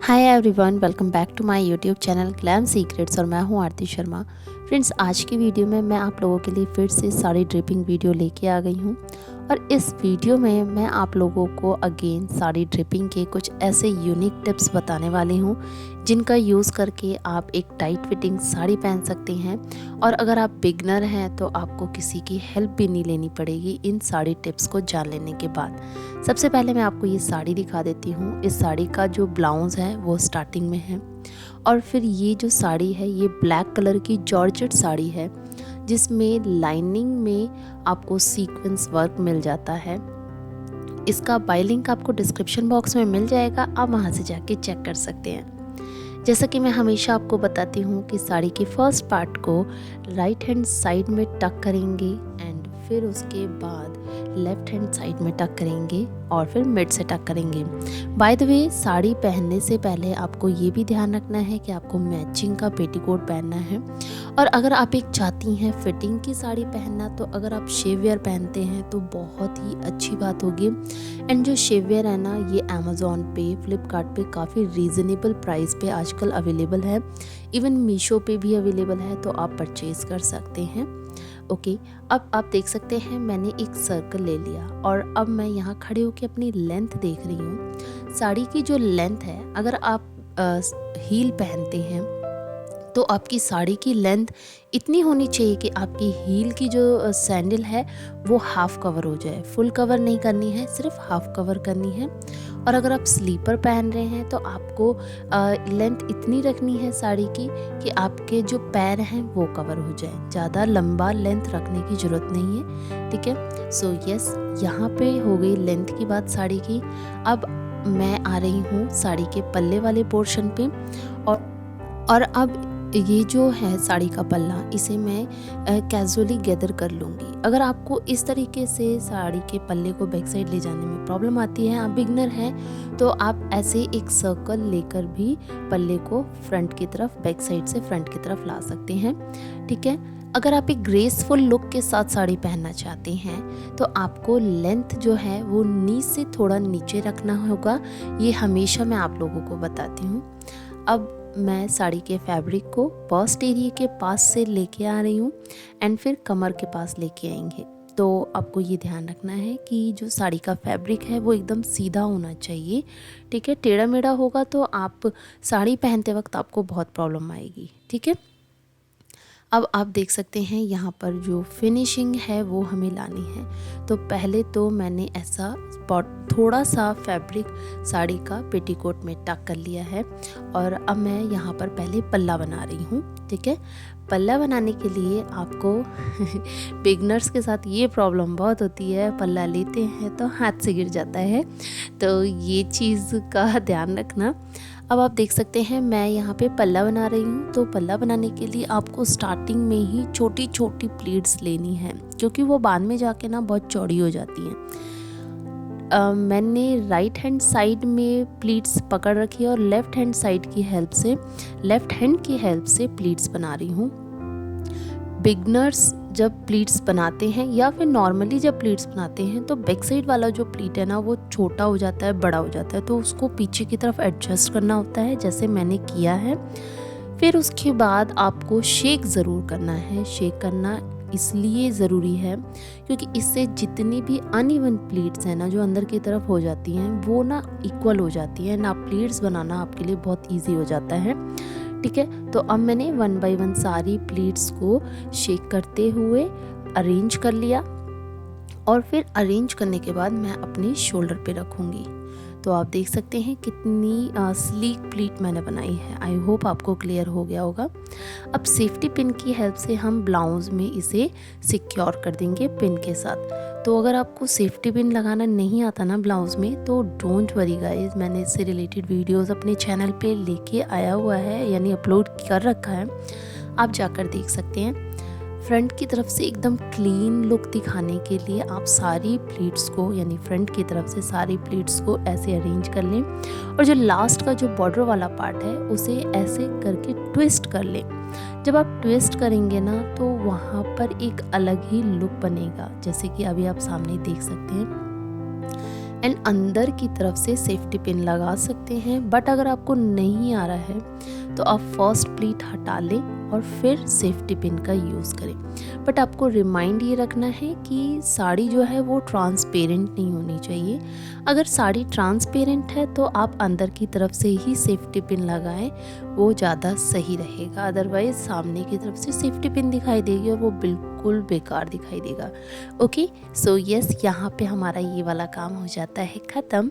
Hi everyone, welcome back to my YouTube channel glam secrets और मैं हूं आरती Sharma. Friends, आज की वीडियो में मैं आप लोगों के लिए फिर से साड़ी ड्रिपिंग वीडियो लेके आ गई हूं और इस वीडियो में मैं आप लोगों को अगेन साड़ी ड्रिपिंग के कुछ ऐसे यूनिक टिप्स बताने वाली हूं जिनका यूज़ करके आप एक टाइट फिटिंग साड़ी पहन सकते हैं। और अगर आप बिगनर हैं तो आपको किसी की हेल्प भी नहीं लेनी पड़ेगी इन साड़ी टिप्स को जान लेने के बाद। सबसे पहले मैं आपको ये साड़ी दिखा देती हूँ। इस साड़ी का जो ब्लाउज़ है वो स्टार्टिंग में है और फिर ये जो साड़ी है ये ब्लैक कलर की जॉर्जेट साड़ी है जिसमें लाइनिंग में आपको सीक्वेंस वर्क मिल जाता है। इसका बाय लिंक आपको डिस्क्रिप्शन बॉक्स में मिल जाएगा, आप वहाँ से जाके चेक कर सकते हैं। जैसा कि मैं हमेशा आपको बताती हूँ कि साड़ी के फर्स्ट पार्ट को राइट हैंड साइड में टक करेंगे एंड फिर उसके बाद लेफ्ट हैंड साइड में टक करेंगे और फिर मिड से टक करेंगे। बाय द वे, साड़ी पहनने से पहले आपको ये भी ध्यान रखना है कि आपको मैचिंग का पेटीकोट पहनना है। और अगर आप एक चाहती हैं फिटिंग की साड़ी पहनना, तो अगर आप शेव वेयर पहनते हैं तो बहुत ही अच्छी बात होगी। एंड जो शेव वेयर है ना, ये अमेज़ॉन पे, फ्लिपकार्ट पे काफ़ी रीज़नेबल प्राइस पे आजकल अवेलेबल है। इवन मीशो पे भी अवेलेबल है, तो आप परचेज़ कर सकते हैं। ओके, अब आप देख सकते हैं मैंने एक सर्कल ले लिया और अब मैं यहाँ खड़े होकर अपनी लेंथ देख रही हूँ। साड़ी की जो लेंथ है, अगर आप हील पहनते हैं तो आपकी साड़ी की लेंथ इतनी होनी चाहिए कि आपकी हील की जो सैंडल है वो हाफ कवर हो जाए। फुल कवर नहीं करनी है, सिर्फ हाफ कवर करनी है। और अगर आप स्लीपर पहन रहे हैं तो आपको लेंथ इतनी रखनी है साड़ी की कि आपके जो पैर हैं वो कवर हो जाए। ज़्यादा लंबा लेंथ रखने की ज़रूरत नहीं है, ठीक है। सो यस, यहाँ पे हो गई लेंथ की बात साड़ी की। अब मैं आ रही हूँ साड़ी के पल्ले वाले पोर्शन पे और अब ये जो है साड़ी का पल्ला, इसे मैं कैजुअली गैदर कर लूँगी। अगर आपको इस तरीके से साड़ी के पल्ले को बैक साइड ले जाने में प्रॉब्लम आती है, आप बिगनर हैं, तो आप ऐसे एक सर्कल लेकर भी पल्ले को फ्रंट की तरफ, बैक साइड से फ्रंट की तरफ ला सकते हैं, ठीक है। अगर आप एक ग्रेसफुल लुक के साथ साड़ी पहनना चाहते हैं तो आपको लेंथ जो है वो नी से थोड़ा नीचे रखना होगा। ये हमेशा मैं आप लोगों को बताती हूँ। अब मैं साड़ी के फैब्रिक को बस्ट एरिया के पास से लेके आ रही हूँ एंड फिर कमर के पास लेके आएंगे। तो आपको ये ध्यान रखना है कि जो साड़ी का फैब्रिक है वो एकदम सीधा होना चाहिए, ठीक है। टेढ़ा मेढ़ा होगा तो आप साड़ी पहनते वक्त आपको बहुत प्रॉब्लम आएगी, ठीक है। अब आप देख सकते हैं यहाँ पर जो फिनिशिंग है वो हमें लानी है। तो पहले तो मैंने ऐसा थोड़ा सा फैब्रिक साड़ी का पेटीकोट में टक कर लिया है और अब मैं यहाँ पर पहले पल्ला बना रही हूँ, ठीक है। पल्ला बनाने के लिए आपको बिगनर्स के साथ ये प्रॉब्लम बहुत होती है, पल्ला लेते हैं तो हाथ से गिर जाता है, तो ये चीज़ का ध्यान रखना। अब आप देख सकते हैं मैं यहाँ पे पल्ला बना रही हूँ। तो पल्ला बनाने के लिए आपको स्टार्टिंग में ही छोटी छोटी प्लीट्स लेनी है क्योंकि वो बाद में जाके ना बहुत चौड़ी हो जाती हैं। मैंने राइट हैंड साइड में प्लीट्स पकड़ रखी है और लेफ्ट हैंड की हेल्प से प्लीट्स बना रही हूँ। बिगनर्स जब प्लीट्स बनाते हैं या फिर नॉर्मली जब प्लीट्स बनाते हैं तो बैक साइड वाला जो प्लीट है ना वो छोटा हो जाता है, बड़ा हो जाता है, तो उसको पीछे की तरफ एडजस्ट करना होता है, जैसे मैंने किया है। फिर उसके बाद आपको शेक ज़रूर करना है। शेक करना इसलिए ज़रूरी है क्योंकि इससे जितनी भी अनइवन प्लीट्स हैं ना जो अंदर की तरफ हो जाती हैं वो ना इक्वल हो जाती हैं ना। प्लीट्स बनाना आपके लिए बहुत ईजी हो जाता है, ठीक है। तो अब मैंने 1 बाय 1 सारी प्लीट्स को शेक करते हुए अरेंज कर लिया और फिर अरेंज करने के बाद मैं अपने शोल्डर पे रखूँगी। तो आप देख सकते हैं कितनी स्लीक प्लीट मैंने बनाई है। आई होप आपको क्लियर हो गया होगा। अब सेफ्टी पिन की हेल्प से हम ब्लाउज़ में इसे सिक्योर कर देंगे पिन के साथ। तो अगर आपको सेफ्टी पिन लगाना नहीं आता ना ब्लाउज़ में तो डोंट वरी गाइस, मैंने इससे रिलेटेड वीडियोस अपने चैनल पे लेके आया हुआ है, यानी अपलोड कर रखा है, आप जाकर देख सकते हैं। फ्रंट की तरफ से एकदम क्लीन लुक दिखाने के लिए आप सारी प्लीट्स को, यानी फ्रंट की तरफ से सारी प्लीट्स को ऐसे अरेंज कर लें और जो लास्ट का जो बॉर्डर वाला पार्ट है उसे ऐसे करके ट्विस्ट कर लें। जब आप ट्विस्ट करेंगे ना तो वहाँ पर एक अलग ही लुक बनेगा, जैसे कि अभी आप सामने देख सकते हैं। एंड अंदर की तरफ से सेफ्टी पिन लगा सकते हैं। बट अगर आपको नहीं आ रहा है तो आप फर्स्ट प्लीट हटा लें और फिर सेफ्टी पिन का यूज़ करें। बट आपको रिमाइंड ये रखना है कि साड़ी जो है वो ट्रांसपेरेंट नहीं होनी चाहिए। अगर साड़ी ट्रांसपेरेंट है तो आप अंदर की तरफ से ही सेफ्टी पिन लगाएं, वो ज़्यादा सही रहेगा। अदरवाइज़ सामने की तरफ से सेफ्टी पिन दिखाई देगी और वो बिल्कुल बेकार दिखाई देगा। ओके, सो यस, यहाँ पे हमारा ये वाला काम हो जाता है ख़त्म।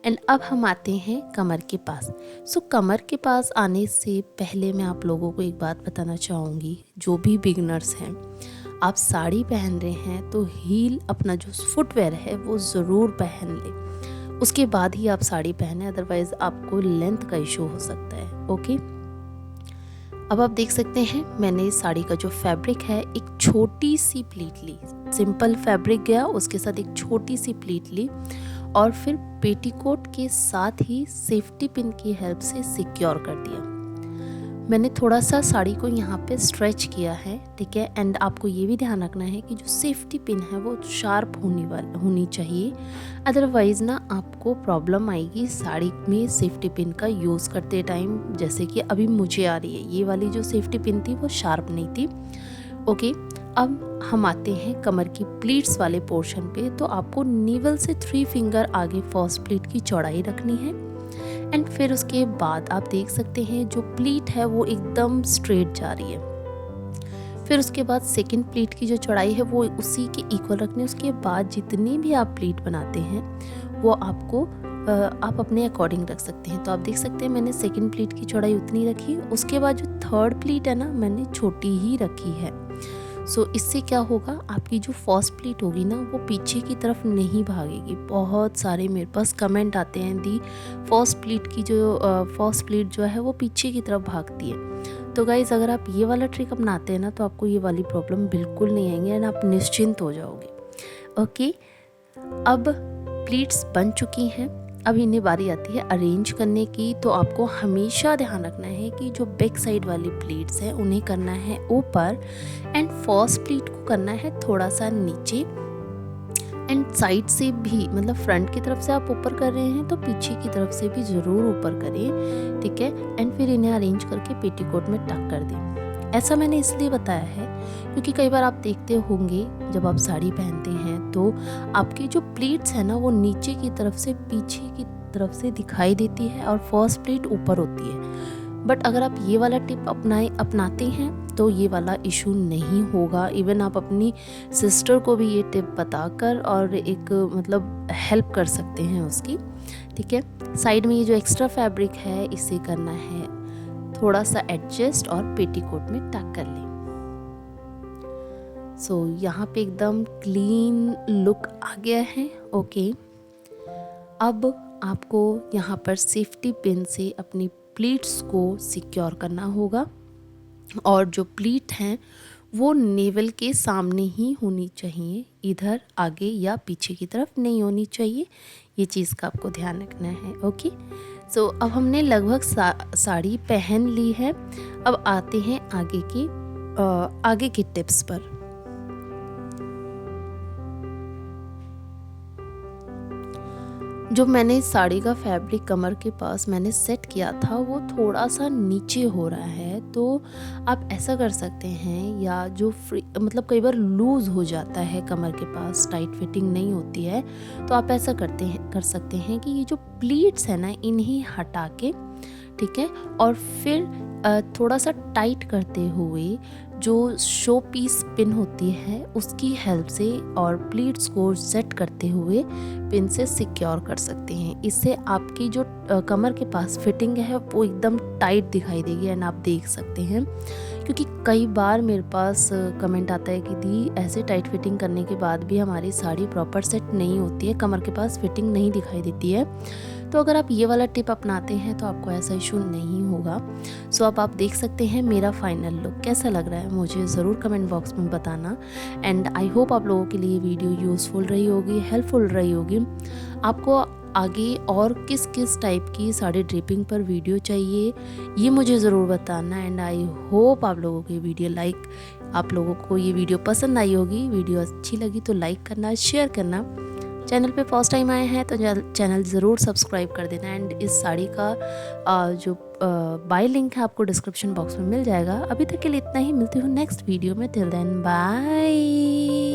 एंड अब हम आते हैं कमर के पास। सो कमर के पास आने से पहले मैं आप लोगों को एक बात बताना चाहूँगी। जो भी बिगनर्स हैं, आप साड़ी पहन रहे हैं तो हील अपना जो फुटवेयर है वो ज़रूर पहन लें, उसके बाद ही आप साड़ी पहने, अदरवाइज़ आपको लेंथ का इशू हो सकता है। ओके, अब आप देख सकते हैं मैंने इस साड़ी का जो फैब्रिक है एक छोटी सी प्लीट ली, सिंपल फैब्रिक गया, उसके साथ एक छोटी सी प्लीट ली और फिर पेटीकोट के साथ ही सेफ्टी पिन की हेल्प से सिक्योर कर दिया। मैंने थोड़ा सा साड़ी को यहाँ पे स्ट्रेच किया है, ठीक है। एंड आपको ये भी ध्यान रखना है कि जो सेफ्टी पिन है वो शार्प होनी चाहिए, अदरवाइज़ ना आपको प्रॉब्लम आएगी साड़ी में सेफ्टी पिन का यूज़ करते टाइम। जैसे कि अभी मुझे आ रही है, ये वाली जो सेफ्टी पिन थी वो शार्प नहीं थी। ओके, अब हम आते हैं कमर की प्लीट्स वाले पोर्शन पे। तो आपको नीवल से 3 फिंगर आगे फर्स्ट प्लीट की चौड़ाई रखनी है एंड फिर उसके बाद आप देख सकते हैं जो प्लीट है वो एकदम स्ट्रेट जा रही है। फिर उसके बाद सेकंड प्लीट की जो चौड़ाई है वो उसी के इक्वल रखनी है। उसके बाद जितनी भी आप प्लीट बनाते हैं वो आप अपने अकॉर्डिंग रख सकते हैं। तो आप देख सकते हैं मैंने सेकंड प्लीट की चौड़ाई उतनी रखी, उसके बाद जो थर्ड प्लीट है ना मैंने छोटी ही रखी है। सो इससे क्या होगा, आपकी जो फर्स्ट प्लीट होगी ना वो पीछे की तरफ नहीं भागेगी। बहुत सारे मेरे पास कमेंट आते हैं दी फर्स्ट प्लीट जो है वो पीछे की तरफ भागती है। तो गाइज़ अगर आप ये वाला ट्रिक अपनाते हैं ना तो आपको ये वाली प्रॉब्लम बिल्कुल नहीं आएंगी एंड आप निश्चिंत हो जाओगे। ओके, अब प्लीट्स बन चुकी हैं, अब इन्हें बारी आती है अरेंज करने की। तो आपको हमेशा ध्यान रखना है कि जो बैक साइड वाली प्लीट्स हैं उन्हें करना है ऊपर एंड फर्स्ट प्लीट को करना है थोड़ा सा नीचे। एंड साइड से भी, मतलब फ्रंट की तरफ से आप ऊपर कर रहे हैं तो पीछे की तरफ से भी ज़रूर ऊपर करें, ठीक है। एंड फिर इन्हें अरेंज करके पेटीकोट में टक कर दें। ऐसा मैंने इसलिए बताया है क्योंकि कई बार आप देखते होंगे जब आप साड़ी पहनते हैं तो आपकी जो प्लीट्स है ना वो नीचे की तरफ से पीछे की तरफ से दिखाई देती है और फर्स्ट प्लीट ऊपर होती है। बट अगर आप ये वाला टिप अपनाते हैं तो ये वाला इशू नहीं होगा। इवन आप अपनी सिस्टर को भी ये टिप बताकर और एक मतलब हेल्प कर सकते हैं उसकी, ठीक है। साइड में ये जो एक्स्ट्रा फैब्रिक है इसे करना है थोड़ा सा एडजस्ट और पेटीकोट में टक कर लें। सो यहाँ पे एकदम क्लीन लुक आ गया है। ओके, अब आपको यहाँ पर सेफ्टी पिन से अपनी प्लीट्स को सिक्योर करना होगा और जो प्लीट हैं वो नेवल के सामने ही होनी चाहिए, इधर आगे या पीछे की तरफ नहीं होनी चाहिए। ये चीज़ का आपको ध्यान रखना है। ओके, सो अब हमने लगभग साड़ी पहन ली है। अब आते हैं आगे की टिप्स पर। जो मैंने साड़ी का फैब्रिक कमर के पास मैंने सेट किया था वो थोड़ा सा नीचे हो रहा है, तो आप ऐसा कर सकते हैं, या जो मतलब कई बार लूज़ हो जाता है कमर के पास, टाइट फिटिंग नहीं होती है, तो आप ऐसा कर सकते हैं कि ये जो प्लीट्स है ना इन्हें हटा के, ठीक है, और फिर थोड़ा सा टाइट करते हुए जो शो पीस पिन होती है उसकी हेल्प से और प्लीट्स को सेट करते हुए पिन से सिक्योर कर सकते हैं। इससे आपकी जो कमर के पास फिटिंग है वो एकदम टाइट दिखाई देगी एंड आप देख सकते हैं, क्योंकि कई बार मेरे पास कमेंट आता है कि दी ऐसे टाइट फिटिंग करने के बाद भी हमारी साड़ी प्रॉपर सेट नहीं होती है, कमर के पास फिटिंग नहीं दिखाई देती है। तो अगर आप ये वाला टिप अपनाते हैं तो आपको ऐसा इशू नहीं होगा। सो अब आप देख सकते हैं मेरा फाइनल लुक कैसा लग रहा है, मुझे ज़रूर कमेंट बॉक्स में बताना। एंड आई होप आप लोगों के लिए वीडियो यूज़फुल रही होगी, हेल्पफुल रही होगी। आपको आगे और किस किस टाइप की साड़ी ड्रेपिंग पर वीडियो चाहिए ये मुझे ज़रूर बताना। एंड आई होप आप लोगों को ये वीडियो पसंद आई होगी। वीडियो अच्छी लगी तो लाइक करना, शेयर करना, चैनल पे फर्स्ट टाइम आए हैं तो चैनल ज़रूर सब्सक्राइब कर देना। एंड इस साड़ी का जो बाय लिंक है आपको डिस्क्रिप्शन बॉक्स में मिल जाएगा। अभी तक के लिए इतना ही, मिलती हूँ नेक्स्ट वीडियो में। Till then bye.